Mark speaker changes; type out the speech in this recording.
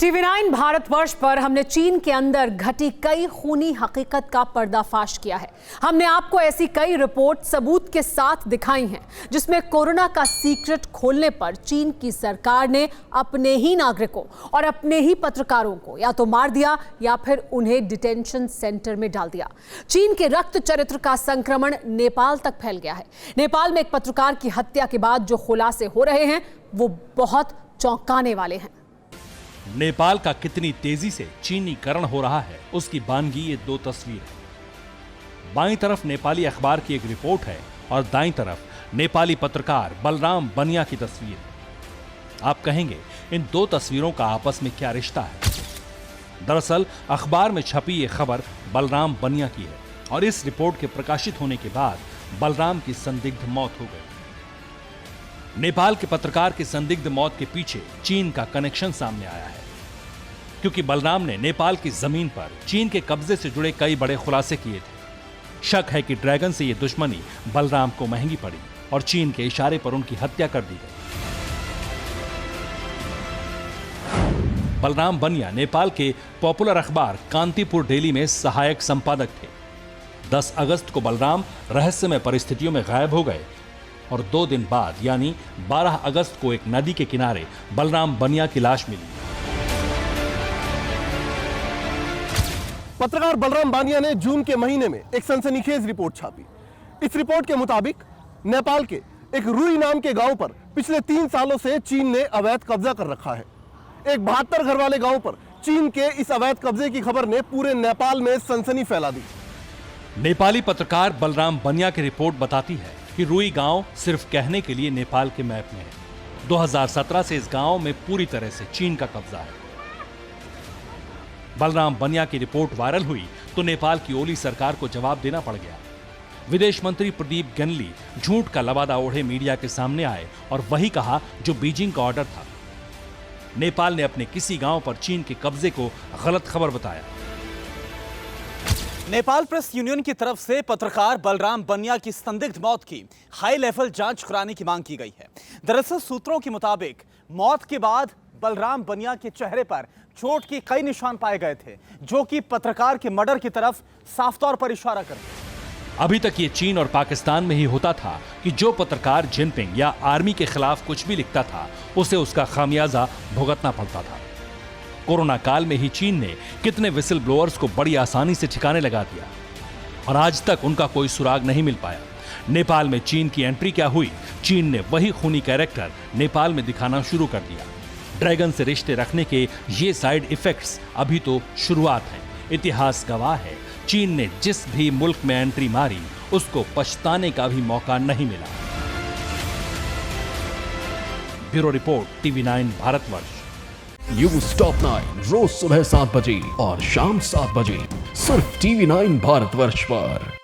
Speaker 1: TV9 Bharatvarsh पर हमने चीन के अंदर घटी कई खूनी हकीकत का पर्दाफाश किया है। हमने आपको ऐसी कई रिपोर्ट सबूत के साथ दिखाई हैं जिसमें कोरोना का सीक्रेट खोलने पर चीन की सरकार ने अपने ही नागरिकों और अपने ही पत्रकारों को या तो मार दिया या फिर उन्हें डिटेंशन सेंटर में डाल दिया। चीन के रक्त चरित्र का संक्रमण नेपाल तक फैल गया है। नेपाल में एक पत्रकार की हत्या के बाद जो खुलासे हो रहे हैं वो बहुत चौंकाने वाले हैं।
Speaker 2: नेपाल का कितनी तेजी से चीनीकरण हो रहा है उसकी बानगी ये दो तस्वीर है। बाईं तरफ नेपाली अखबार की एक रिपोर्ट है और दाईं तरफ नेपाली पत्रकार बलराम बनिया की तस्वीर है। आप कहेंगे इन दो तस्वीरों का आपस में क्या रिश्ता है? दरअसल अखबार में छपी ये खबर बलराम बनिया की है और इस रिपोर्ट के प्रकाशित होने के बाद बलराम की संदिग्ध मौत हो गई। नेपाल के पत्रकार की संदिग्ध मौत के पीछे चीन का कनेक्शन सामने आया है, क्योंकि बलराम ने नेपाल की जमीन पर चीन के कब्जे से जुड़े कई बड़े खुलासे किए थे। शक है कि ड्रैगन से यह दुश्मनी बलराम को महंगी पड़ी और चीन के इशारे पर उनकी हत्या कर दी गई। बलराम बनिया नेपाल के पॉपुलर अखबार कांतिपुर डेली में सहायक संपादक थे। 10 अगस्त को बलराम रहस्यमय परिस्थितियों में गायब हो गए और 2 दिन बाद यानी 12 अगस्त को एक नदी के किनारे बलराम बनिया की लाश मिली।
Speaker 3: पत्रकार बलराम बनिया ने जून के महीने में एक सनसनीखेज रिपोर्ट छापी। इस रिपोर्ट के मुताबिक नेपाल के एक रुई नाम के गांव पर पिछले 3 सालों से चीन ने अवैध कब्जा कर रखा है। एक 72 घर वाले गांव पर चीन के इस अवैध कब्जे की खबर ने पूरे नेपाल में सनसनी फैला दी।
Speaker 2: नेपाली पत्रकार बलराम बनिया की रिपोर्ट बताती है कि रुई गांव सिर्फ कहने के लिए नेपाल के मैप में है। 2017 से इस गांव में पूरी तरह से चीन का कब्जा है। बलराम बनिया की रिपोर्ट वायरल हुई तो नेपाल की ओली सरकार को जवाब देना पड़ गया। विदेश मंत्री प्रदीप गैंगली झूठ का लबादा ओढ़े मीडिया के सामने आए और वही कहा जो बीजिंग का ऑर्डर था। नेपाल ने अपने किसी गांव पर चीन के कब्जे को गलत खबर बताया।
Speaker 4: नेपाल प्रेस यूनियन की तरफ से पत्रकार बलराम बनिया की संदिग्ध मौत की हाई लेवल जांच कराने की मांग की गई है। दरअसल सूत्रों के मुताबिक मौत के बाद बलराम बनिया के चेहरे पर चोट के कई निशान पाए गए थे, जो कि पत्रकार के मर्डर की तरफ साफ तौर पर इशारा करते।
Speaker 2: अभी तक ये चीन और पाकिस्तान में ही होता था कि जो पत्रकार जिनपिंग या आर्मी के खिलाफ कुछ भी लिखता था उसे उसका खामियाजा भुगतना पड़ता था। कोरोना काल में ही चीन ने कितने विसल ब्लोअर्स को बड़ी आसानी से ठिकाने लगा दिया और आज तक उनका कोई सुराग नहीं मिल पाया। नेपाल में चीन की एंट्री क्या हुई? चीन ने वही खूनी कैरेक्टर नेपाल में दिखाना शुरू कर दिया। ड्रैगन से रिश्ते रखने के ये साइड इफेक्ट्स अभी तो शुरुआत है। इतिहास गवाह है, चीन ने जिस भी मुल्क में एंट्री मारी उसको पछताने का भी मौका नहीं मिला। Bureau report TV9 Bharatvarsh.
Speaker 5: News top 9 रोज सुबह 7 बजे और शाम 7 बजे सिर्फ TV9 भारतवर्ष पर।